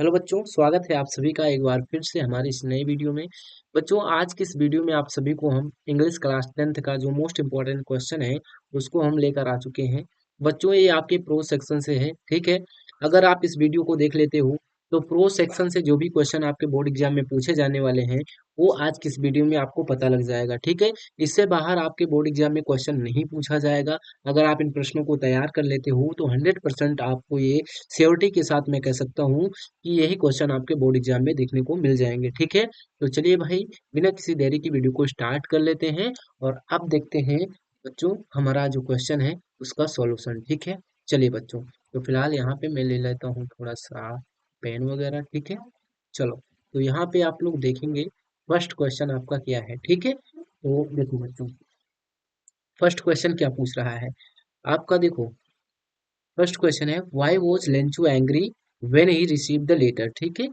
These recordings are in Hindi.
हेलो बच्चों, स्वागत है आप सभी का एक बार फिर से हमारी इस नई वीडियो में। बच्चों, आज की इस वीडियो में आप सभी को हम इंग्लिश क्लास 10th का जो मोस्ट इम्पोर्टेंट क्वेश्चन है उसको हम लेकर आ चुके हैं। बच्चों, ये आपके प्रो सेक्शन से है, ठीक है। अगर आप इस वीडियो को देख लेते हो तो प्रो सेक्शन से जो भी क्वेश्चन आपके बोर्ड एग्जाम में पूछे जाने वाले हैं वो आज की इस वीडियो में आपको पता लग जाएगा, ठीक है। इससे बाहर आपके बोर्ड एग्जाम में क्वेश्चन नहीं पूछा जाएगा। अगर आप इन प्रश्नों को तैयार कर लेते हो तो 100% आपको ये श्योरिटी के साथ मैं कह सकता हूँ कि यही क्वेश्चन आपके बोर्ड एग्जाम में देखने को मिल जाएंगे, ठीक है। तो चलिए भाई, बिना किसी देरी की वीडियो को स्टार्ट कर लेते हैं और अब देखते हैं बच्चों हमारा जो क्वेश्चन है उसका सॉल्यूशन, ठीक है। चलिए बच्चों, तो फिलहाल यहाँ पे मैं ले लेता हूँ थोड़ा सा पेन वगैरह, ठीक है। चलो, तो यहाँ पे आप लोग देखेंगे फर्स्ट क्वेश्चन आपका क्या है, ठीक है। तो देखो बच्चों, फर्स्ट क्वेश्चन क्या पूछ रहा है आपका, देखो। फर्स्ट क्वेश्चन है, why was Lencho angry when he receive the letter, ठीक है।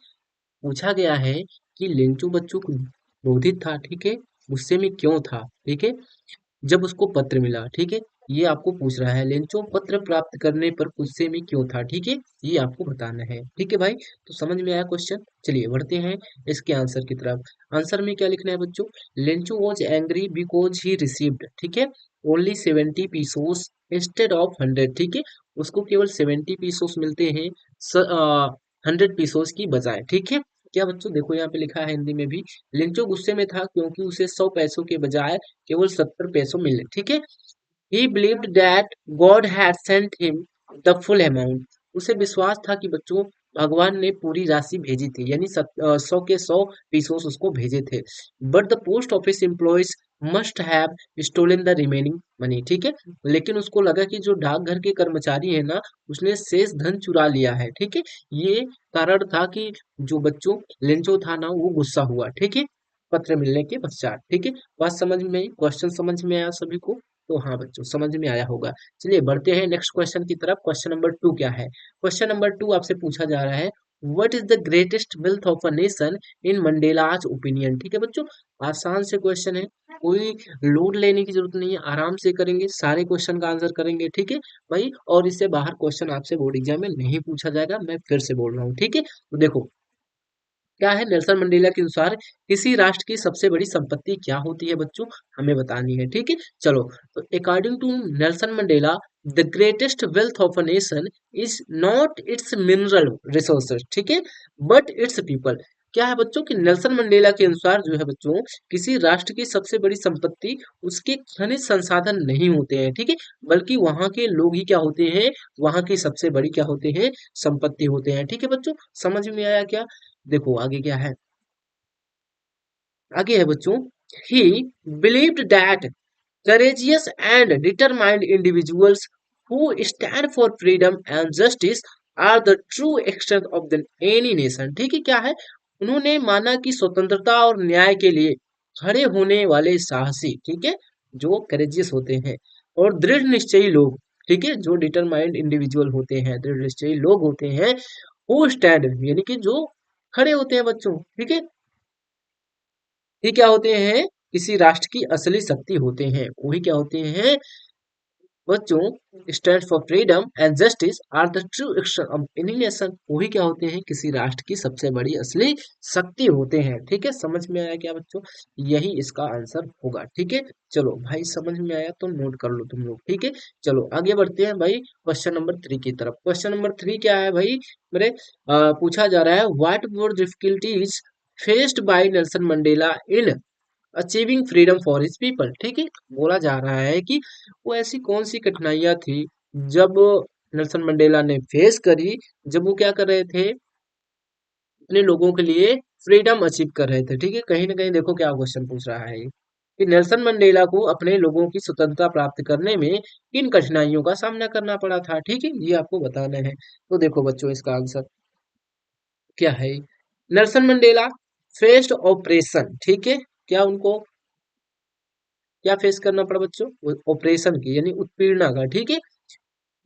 पूछा गया है कि लेंचू बच्चों को क्रोधित था, ठीक है। गुस्से में क्यों था, ठीक है, जब उसको पत्र मिला, ठीक है। ये आपको पूछ रहा है, लेंचो पत्र प्राप्त करने पर गुस्से में क्यों था, ठीक है। ये आपको बताना है, ठीक है भाई। तो समझ में आया क्वेश्चन। चलिए बढ़ते हैं इसके आंसर की तरफ। आंसर में क्या लिखना है बच्चों, Lencho was angry because he received, ठीक है, ओनली 70 पीसोस इंस्टेड ऑफ 100, ठीक है। उसको केवल 70 पीसोस मिलते हैं 100 पीसोस की बजाय, ठीक है। क्या बच्चों, देखो यहाँ पे लिखा है हिंदी में भी, लिंचो गुस्से में था क्योंकि उसे 100 पैसों के बजाय केवल 70 पैसों मिले, ठीक है। ही believed that God had sent him the full amount. उसे विश्वास था कि बच्चों भगवान ने पूरी राशि भेजी थी, यानी 100 के 100 पीसोस उसको भेजे थे। But the post office employees must have stolen the remaining money, ठीक है। लेकिन उसको लगा कि जो डाकघर के कर्मचारी है ना, उसने शेष धन चुरा लिया है, ठीक है। ये कारण था कि जो बच्चों लेंचो था ना वो गुस्सा हुआ, ठीक है, पत्र मिलने के पश्चात, ठीक है। बात समझ में आई, क्वेश्चन समझ में आया सभी को। तो हाँ बच्चों, समझ में आया होगा। चलिए बढ़ते हैं नेक्स्ट क्वेश्चन की तरफ। क्वेश्चन नंबर 2 क्या है, क्वेश्चन नंबर 2 आपसे पूछा जा रहा है, what is the greatest wealth of a nation in Mandela's opinion, ठीक है बच्चों। आसान से क्वेश्चन है, कोई लोड लेने की जरूरत नहीं है, आराम से करेंगे, सारे क्वेश्चन का आंसर करेंगे, ठीक है भाई। और इससे बाहर क्वेश्चन आपसे बोर्ड एग्जाम में नहीं पूछा जाएगा, मैं फिर से बोल रहा हूँ, ठीक है। तो देखो क्या है, नेल्सन मंडेला के अनुसार किसी राष्ट्र की सबसे बड़ी संपत्ति क्या होती है बच्चों, हमें बतानी है, ठीक है। चलो, तो according to Nelson Mandela, the greatest wealth of a nation is not its mineral resources, ठीक है, बट इट्स पीपल। क्या है बच्चों कि नेल्सन मंडेला के अनुसार जो है बच्चों, किसी राष्ट्र की सबसे बड़ी संपत्ति उसके खनिज संसाधन नहीं होते हैं, ठीक है, बल्कि वहां के लोग ही क्या होते हैं, वहां की सबसे बड़ी क्या होते हैं, संपत्ति होते हैं, ठीक है बच्चों। समझ में आया क्या। देखो आगे क्या है, आगे है बच्चों, ही believed that courageous and determined individuals who stand for freedom and justice are the true strength of the any nation, ठीक है। क्या है, उन्होंने माना कि स्वतंत्रता और न्याय के लिए खड़े होने वाले साहसी, ठीक है, जो करेजियस होते हैं और दृढ़ निश्चयी लोग, ठीक है, जो डिटरमाइंड इंडिविजुअल होते हैं, दृढ़ निश्चयी लोग होते हैं, हु स्टैंड यानी कि जो खड़े होते हैं बच्चों, ठीक है, ये क्या होते हैं, किसी राष्ट्र की असली शक्ति होते हैं, वही क्या होते हैं बच्चों, stand for freedom and justice are the true action of any nation. वही क्या होते हैं, किसी राष्ट्र की सबसे बड़ी असली शक्ति होते हैं, ठीक है। समझ में आया क्या बच्चों, यही इसका आंसर होगा, ठीक है। चलो भाई, समझ में आया तो नोट कर लो तुम लोग, ठीक है। चलो आगे बढ़ते हैं भाई क्वेश्चन नंबर 3 की तरफ। क्वेश्चन नंबर 3 क्या है भाई मेरे, पूछा जा रहा है, what were difficulties faced by Nelson Mandela in achieving freedom for his people, ठीक है। बोला जा रहा है कि वो ऐसी कौन सी कठिनाइयां थी जब नेल्सन मंडेला ने फेस करी, जब वो क्या कर रहे थे, अपने लोगों के लिए फ्रीडम अचीव कर रहे थे, ठीक है। कहीं ना कहीं देखो क्या क्वेश्चन पूछ रहा है ये, कि नेल्सन मंडेला को अपने लोगों की स्वतंत्रता प्राप्त करने में किन कठिनाइयों का सामना करना पड़ा था, ठीक है, ये आपको बताना है। तो देखो बच्चों, इसका आंसर क्या है, नेल्सन मंडेला फेस्ड ऑपरेशन, ठीक है, क्या उनको क्या फेस करना पड़ा बच्चों, ऑपरेशन की यानी उत्पीड़ना का, ठीक है,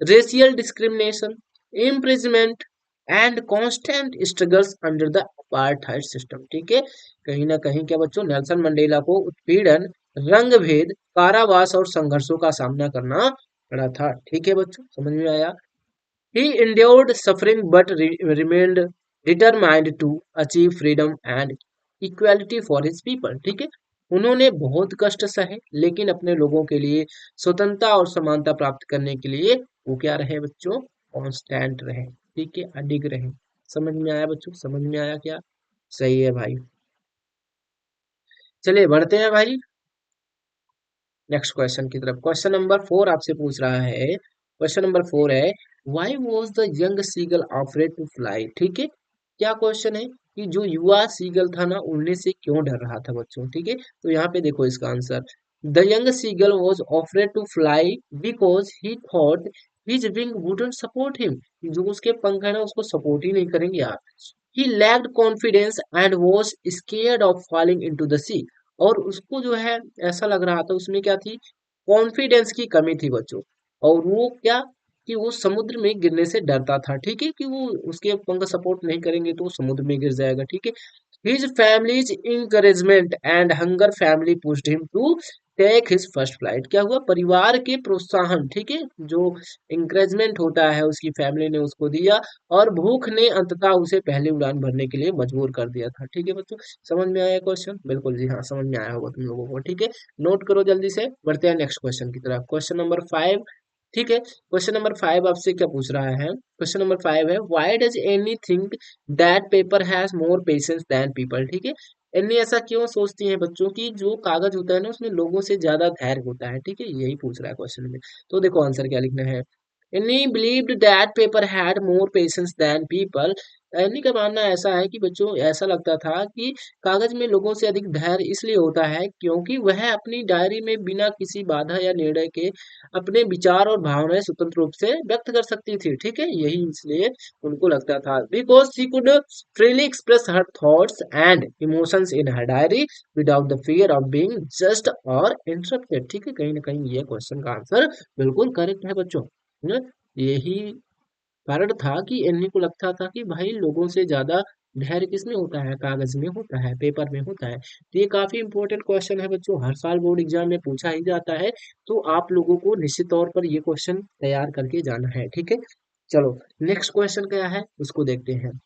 racial discrimination, imprisonment and constant struggles under the apartheid system, ठीक है। कहीं ना कहीं क्या बच्चों, नेल्सन मंडेला को उत्पीड़न, रंग भेद, कारावास और संघर्षों का सामना करना पड़ा था, ठीक है बच्चों, समझ में आया। He endured suffering but remained determined to achieve freedom and equality for his people, ठीक है। उन्होंने बहुत कष्ट सहे लेकिन अपने लोगों के लिए स्वतंत्रता और समानता प्राप्त करने के लिए वो क्या रहे बच्चों, कांस्टेंट रहे, ठीक है, अडिग रहे। समझ में आया बच्चों, समझ में आया क्या? सही है भाई। चलिए बढ़ते हैं भाई नेक्स्ट क्वेश्चन की तरफ। क्वेश्चन नंबर 4 आपसे पूछ रहा है, क्वेश्चन नंबर 4 है, why was the young seagull afraid to fly, ठीक है। क्या क्वेश्चन है कि जो युवा सीगल था ना उड़ने से क्यों डर रहा था बच्चों, ठीक है। तो यहाँ पे देखो इसका answer, the young seagull was afraid to fly because he thought his wing wouldn't support him, जो उसके पंख है ना उसको सपोर्ट ही नहीं करेंगे यार। He lacked confidence and was scared of falling into the sea, और उसको जो है ऐसा लग रहा था उसमें क्या थी, कॉन्फिडेंस की कमी थी बच्चों। और वो क्या कि वो समुद्र में गिरने से डरता था, ठीक है, कि वो उसके पंख सपोर्ट नहीं करेंगे तो वो समुद्र में गिर जाएगा, ठीक है। His family's encouragement and hunger family pushed him to take his first flight, क्या हुआ, परिवार के प्रोत्साहन, ठीक है, जो इंकरेजमेंट होता है उसकी फैमिली ने उसको दिया, और भूख ने अंततः उसे पहली उड़ान भरने के लिए मजबूर कर दिया था, ठीक है बच्चों। समझ में आया क्वेश्चन? बिल्कुल जी हाँ, समझ में आया होगा तुम लोगों को, ठीक है। नोट करो जल्दी से, बढ़ते हैं नेक्स्ट क्वेश्चन की तरफ। क्वेश्चन नंबर 5, ठीक है। क्वेश्चन नंबर 5 आपसे क्या पूछ रहा है, क्वेश्चन नंबर 5 है, why does Anne think that paper has more patience than people, ठीक है। एनी ऐसा क्यों सोचती है बच्चों की जो कागज होता है ना उसमें लोगों से ज्यादा धैर्य होता है, ठीक है, यही पूछ रहा है क्वेश्चन में। तो देखो आंसर क्या लिखना है, Anne believed that paper had more patience than people. Anne का मानना ऐसा है कि बच्चों ऐसा लगता था कि कागज में लोगों से अधिक धैर्य इसलिए होता है क्योंकि वह अपनी डायरी में बिना किसी बाधा या निर्णय के अपने विचार और भावनाएं स्वतंत्र रूप से व्यक्त कर सकती थी, ठीक है, यही इसलिए उनको लगता था, because she could freely express her thoughts and emotions in her diary without the fear of being judged or interrupted, ठीक है। कहीं ना कहीं ये क्वेश्चन का आंसर बिल्कुल करेक्ट है बच्चों, है ना। यही कारण था कि एनी को लगता था कि भाई लोगों से ज्यादा धैर्य किसमें होता है, कागज में होता है, पेपर में होता है। तो ये काफी इंपॉर्टेंट क्वेश्चन है बच्चों, हर साल बोर्ड एग्जाम में पूछा ही जाता है। तो आप लोगों को निश्चित तौर पर ये क्वेश्चन तैयार करके जाना है, ठीक है। चलो नेक्स्ट क्वेश्चन क्या है उसको देखते हैं।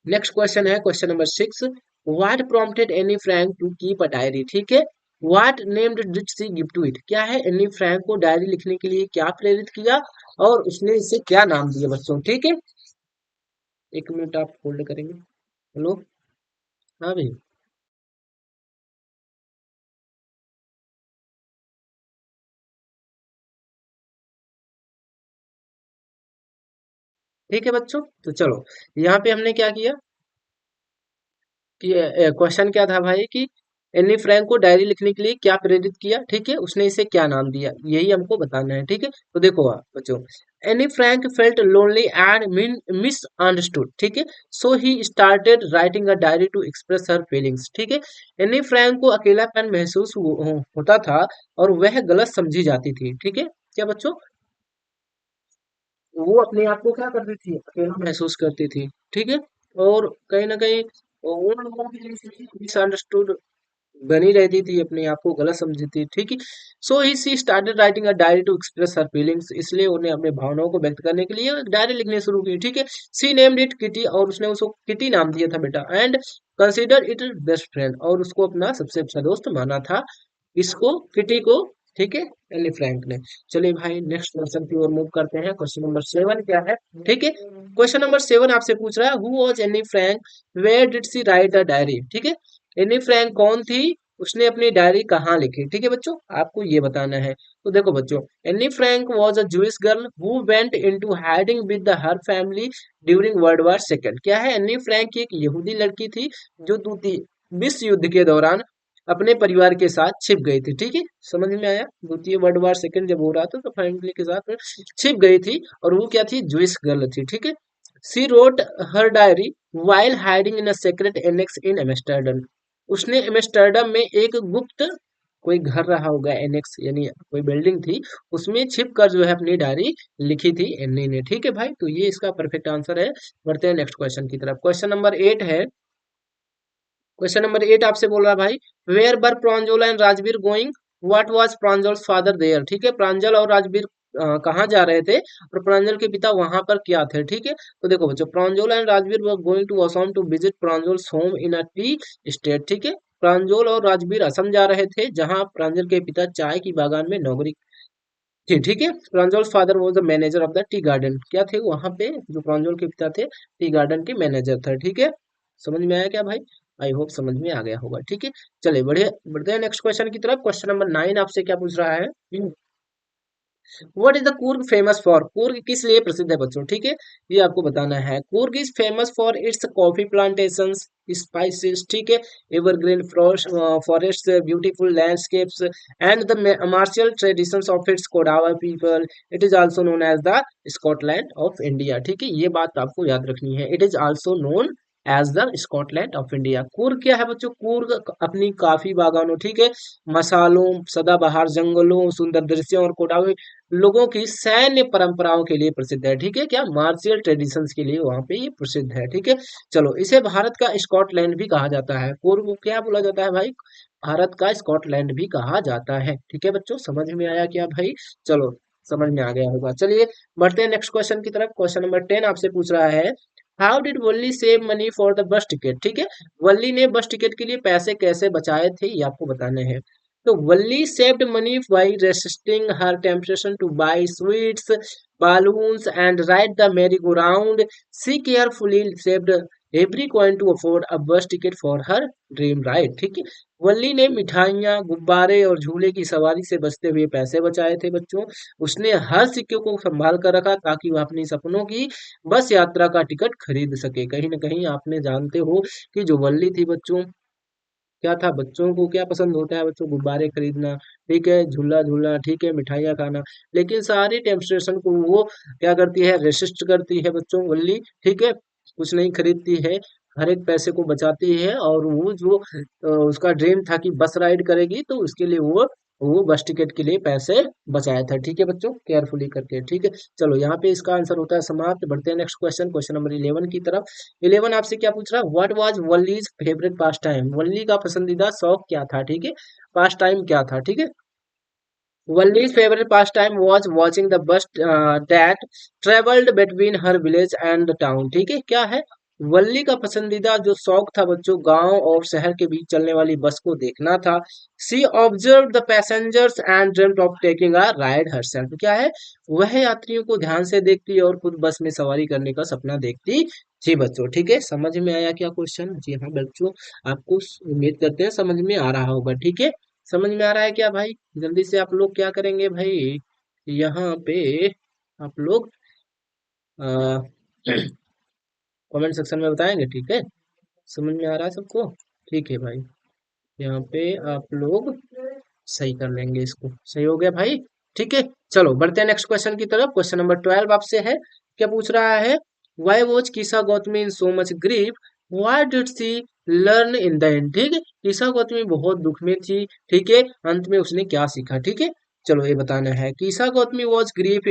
नेक्स्ट क्वेश्चन है question number 6, what prompted Anne Frank to keep a diary, ठीक है। What named did she give to it, क्या है, एनी फ्रैंक को डायरी लिखने के लिए क्या प्रेरित किया और उसने इसे क्या नाम दिया बच्चों, ठीक है। एक मिनट आप होल्ड करेंगे, हेलो, हाँ भाई, ठीक है बच्चों। तो चलो यहाँ पे हमने क्या किया कि क्वेश्चन क्या था भाई कि एनी फ्रैंक को डायरी लिखने के लिए क्या प्रेरित किया, ठीक है, उसने इसे क्या नाम दिया, यही हमको बताना है, ठीक है। तो देखो आप बच्चों, Anne Frank felt lonely and misunderstood, ठीक है, so he started writing a diary to express her feelings, ठीक है। एनी फ्रैंक को अकेलापन महसूस होता था और वह गलत समझी जाती थी, ठीक है, क्या बच्चों, वो अपने आप को क्या करती थी, अकेला महसूस करती थी, ठीक है। और कहीं ना कहीं उन लोगों की मिसअंडरस्टूड बनी रहती थी, अपने आप को गलत समझती थी, ठीक है। So he she started writing a diary to express her feelings, इसलिए उन्हें अपने भावनाओं को व्यक्त करने के लिए डायरी लिखनी शुरू की, ठीक है। सी नेम्ड इट किटी, और उसने उसको किटी नाम दिया था बेटा, and consider it best friend, और उसको अपना सबसे अच्छा दोस्त माना था, इसको किटी को, ठीक है, एनी फ्रैंक ने। चलिए भाई नेक्स्ट क्वेश्चन की ओर मूव करते हैं। क्वेश्चन नंबर 7 क्या है, ठीक है। क्वेश्चन नंबर 7 आपसे पूछ रहा है, who was Anne Frank, where did she write a diary, ठीक है। एनी फ्रैंक कौन थी, उसने अपनी डायरी कहाँ लिखी, ठीक है बच्चों, आपको ये बताना है। तो देखो बच्चों, Anne Frank was a Jewish girl who went into hiding with her family during world war second, क्या है, एनी फ्रैंक एक यहूदी लड़की थी जो द्वितीय विश्व युद्ध के दौरान अपने परिवार के साथ छिप गई थी, ठीक है, समझ में आया, द्वितीय वर्ल्ड वॉर सेकंड जब हो रहा था तो फैमिली के साथ छिप गई थी, और वो क्या थी, जूइश गर्ल थी, ठीक है। She wrote her diary while hiding in a secret annex in Amsterdam, उसने एम्स्टर्डम में एक गुप्त कोई घर रहा होगा, एनेक्स यानी कोई बिल्डिंग थी, उसमें छिप कर जो है अपनी डायरी लिखी थी एनी ने, ठीक है भाई। तो ये इसका परफेक्ट आंसर है। बढ़ते हैं नेक्स्ट क्वेश्चन की तरफ। क्वेश्चन नंबर 8 है, क्वेश्चन नंबर 8 आपसे बोल रहा है भाई, where were Pranjol and Rajvir going, what was Pranjol's father there, ठीक है, प्रांजल और राजवीर कहाँ जा रहे थे और प्रांजल के पिता वहां पर क्या थे, ठीक है। तो देखो बच्चों, Pranjal and Rajvir were going to Assam to visit Pranjal's home in a tea estate, ठीक है। प्रांजल और राजवीर असम जा रहे थे जहां प्रांजल के पिता चाय की बागान में नौकरी थी, ठीक है। Pranjal father was the manager of the tea garden, क्या थे वहां पे, जो प्रांजल के पिता थे टी गार्डन के मैनेजर थे, ठीक है। समझ में आया क्या भाई? आई होप समझ में आ गया होगा, ठीक है। चलिए बढ़िया, बढ़ते हैं नेक्स्ट क्वेश्चन की तरफ। क्वेश्चन नंबर 9 आपसे क्या पूछ रहा है? What is the Coorg famous for? Coorg किस लिए प्रसिद्ध है बच्चों, ठीक है। ये आपको बताना है। Coorg is famous for its coffee plantations, spices, ठीक है, evergreen forest, beautiful landscapes and the martial traditions of its Kodava people. It is also known as the Scotland of India, ठीक है। ये बात आपको याद रखनी है। It is also known as the Scotland of India. Coorg क्या है बच्चों? कूर्ग अपनी काफी बागानों, ठीक है, मसालों, सदाबहार जंगलों, सुंदर दृश्यों और कोडावा लोगों की सैन्य परंपराओं के लिए प्रसिद्ध है, ठीक है। क्या? मार्शियल ट्रेडिशंस के लिए वहां पे ये प्रसिद्ध है, ठीक है। चलो, इसे भारत का स्कॉटलैंड भी कहा जाता है। पूर्व को क्या बोला जाता है भाई? भारत का स्कॉटलैंड भी कहा जाता है, ठीक है बच्चों। समझ में आया क्या भाई? चलो, समझ में आ गया होगा। चलिए बढ़ते हैं नेक्स्ट क्वेश्चन की तरफ। क्वेश्चन नंबर 10 आपसे पूछ रहा है, how did Valli save money for the bus ticket, ठीक है। वल्ली ने बस टिकट के लिए पैसे कैसे बचाए थे, ये आपको बताने हैं। तो Valli saved money by resisting her temptation to buy sweets, balloons, and ride the merry-go-round. She carefully saved every coin to afford a bus ticket for her dream ride. ठीक है। वल्ली ने मिठाइयाँ, गुब्बारे और झूले की सवारी से बचते हुए पैसे बचाए थे बच्चों। उसने हर सिक्के को संभाल कर रखा ताकि वह अपनी सपनों की बस यात्रा का टिकट खरीद सके। कहीं ना कहीं आपने जानते हो कि जो वल्ली थी बच्चों, क्या था, बच्चों को क्या पसंद होता है बच्चों? गुब्बारे खरीदना, ठीक है, झूला झूलना, ठीक है, मिठाइयाँ खाना। लेकिन सारी टेम्पटेशन को वो क्या करती है? रेसिस्ट करती है बच्चों, वल्ली, ठीक है। कुछ नहीं खरीदती है, हर एक पैसे को बचाती है। और वो जो उसका ड्रीम था कि बस राइड करेगी, तो उसके लिए वो बस टिकट के लिए पैसे बचाया था, ठीक है बच्चों, केयरफुली करके, ठीक है। चलो, यहाँ पे इसका आंसर होता है समाप्त। बढ़ते हैं नेक्स्ट क्वेश्चन, क्वेश्चन नंबर 11 की तरफ। 11 आपसे क्या पूछ रहा है? What was Valli's favourite pastime? Valli का पसंदीदा शौक क्या था, ठीक है, पास टाइम क्या था, ठीक है। Valli's favourite pastime was watching the bus that travelled between her village and the town, ठीक है। क्या है? वल्ली का पसंदीदा जो शौक था बच्चों, गांव और शहर के बीच चलने वाली बस को देखना था। She observe the passengers and dreamed of taking a ride herself. क्या है? वह यात्रियों को ध्यान से देखती और खुद बस में सवारी करने का सपना देखती जी बच्चों, ठीक है। समझ में आया क्या क्वेश्चन? जी हाँ बच्चों, आपको उम्मीद करते हैं समझ में आ रहा होगा, ठीक है। समझ में आ रहा है क्या भाई? जल्दी से आप लोग क्या करेंगे भाई, यहाँ पे आप लोग कमेंट सेक्शन में बताएंगे, ठीक है। समझ में आ रहा है सबको? ठीक है भाई, यहाँ पे आप लोग सही कर लेंगे इसको। सही हो गया भाई, ठीक है। चलो बढ़ते हैं नेक्स्ट क्वेश्चन की तरफ। क्वेश्चन नंबर 12 आपसे है, क्या पूछ रहा है? Why was Kisa Gautami in so much grief, why did she learn in the end, ठीक है। किसा गौतमी बहुत दुख में थी, ठीक है, अंत में उसने क्या सीखा, ठीक है। चलो ये बताना है। किसा Gautami was grief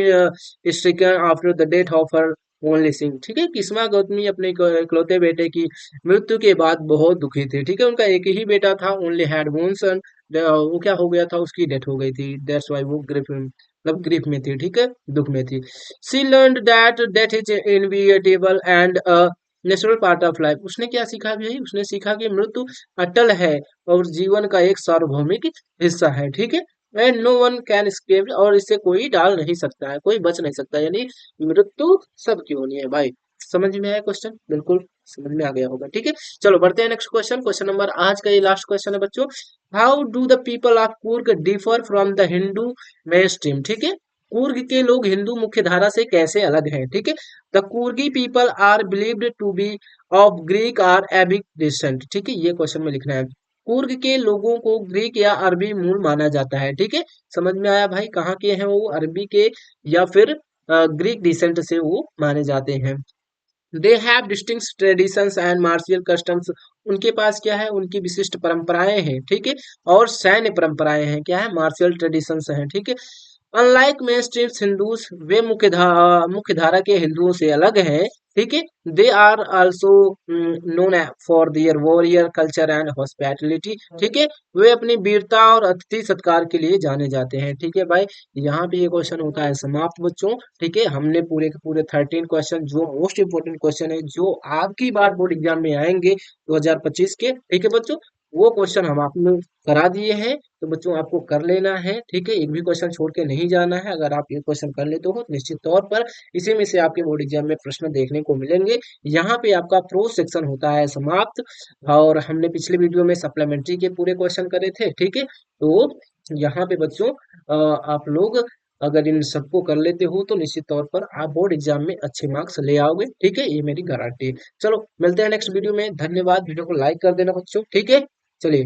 stricken after the death of her only Singh, ठीक है। किस्मा गौतमी अपने इकलौते बेटे की मृत्यु के बाद बहुत दुखी थे, ठीक है। उनका एक ही बेटा था, ओनली हैड वन सन। वो क्या हो गया था? उसकी डेथ हो गई थी, दैट्स व्हाई वो ग्रीफ, मतलब ग्रीफ में थी, ठीक है, दुख में थी। She learned that death is inevitable and a natural part of life. उसने क्या सीखा भाई? उसने सीखा कि मृत्यु अटल है और जीवन का एक सार्वभौमिक हिस्सा है, ठीक है। And no one can escape, और इससे कोई डाल नहीं सकता है, कोई बच नहीं सकता, यानी मृत्यु सबकी होनी है भाई। समझ में आया क्वेश्चन? बिल्कुल समझ में आ गया होगा, ठीक है। चलो बढ़ते हैं नेक्स्ट क्वेश्चन। क्वेश्चन नंबर आज का ये लास्ट क्वेश्चन है बच्चों। How do the people of Coorg differ from the Hindu main stream, ठीक है। कूर्ग के लोग हिंदू मुख्य धारा से कैसे अलग हैं, ठीक है। The Coorgi people are believed to be of Greek और एबिक डिसेंट, ठीक है, ये क्वेश्चन में लिखना है। कूर्ग के लोगों को ग्रीक या अरबी मूल माना जाता है, ठीक है। समझ में आया भाई? कहाँ के हैं वो? अरबी के या फिर ग्रीक डिसेंट से वो माने जाते हैं। They have distinct traditions and martial customs. उनके पास क्या है? उनकी विशिष्ट परंपराएं हैं, ठीक है, और सैन्य परंपराएं हैं। क्या है? मार्शियल ट्रेडिशंस हैं, ठीक है। अनलाइक मेन स्ट्रीम हिंदूज, वे मुख्य धारा के हिंदुओं से अलग हैं। ठीक है। They are also known for their warrior culture and hospitality, ठीक है। वे अपनी वीरता और अतिथि सत्कार के लिए जाने जाते हैं, ठीक है भाई। यहाँ पे ये क्वेश्चन होता है समाप्त बच्चों, ठीक है। हमने पूरे के पूरे 13 क्वेश्चन जो मोस्ट इंपोर्टेंट क्वेश्चन है जो आपकी बार बोर्ड एग्जाम में आएंगे 2025 के, ठीक है बच्चों, वो क्वेश्चन हम आपने करा दिए हैं। तो बच्चों आपको कर लेना है, ठीक है। एक भी क्वेश्चन छोड़ के नहीं जाना है। अगर आप ये क्वेश्चन कर लेते हो तो निश्चित तौर पर इसी में से आपके बोर्ड एग्जाम में प्रश्न देखने को मिलेंगे। यहाँ पे आपका प्रो सेक्शन होता है समाप्त। और हमने पिछले वीडियो में सप्लीमेंट्री के पूरे क्वेश्चन करे थे, ठीक है। तो यहाँ पे बच्चों आप लोग अगर इन सबको कर लेते हो तो निश्चित तौर पर आप बोर्ड एग्जाम में अच्छे मार्क्स ले आओगे, ठीक है। ये मेरी गारंटी है। चलो मिलते हैं नेक्स्ट वीडियो में। धन्यवाद। वीडियो को लाइक कर देना बच्चों, ठीक है। चलिए।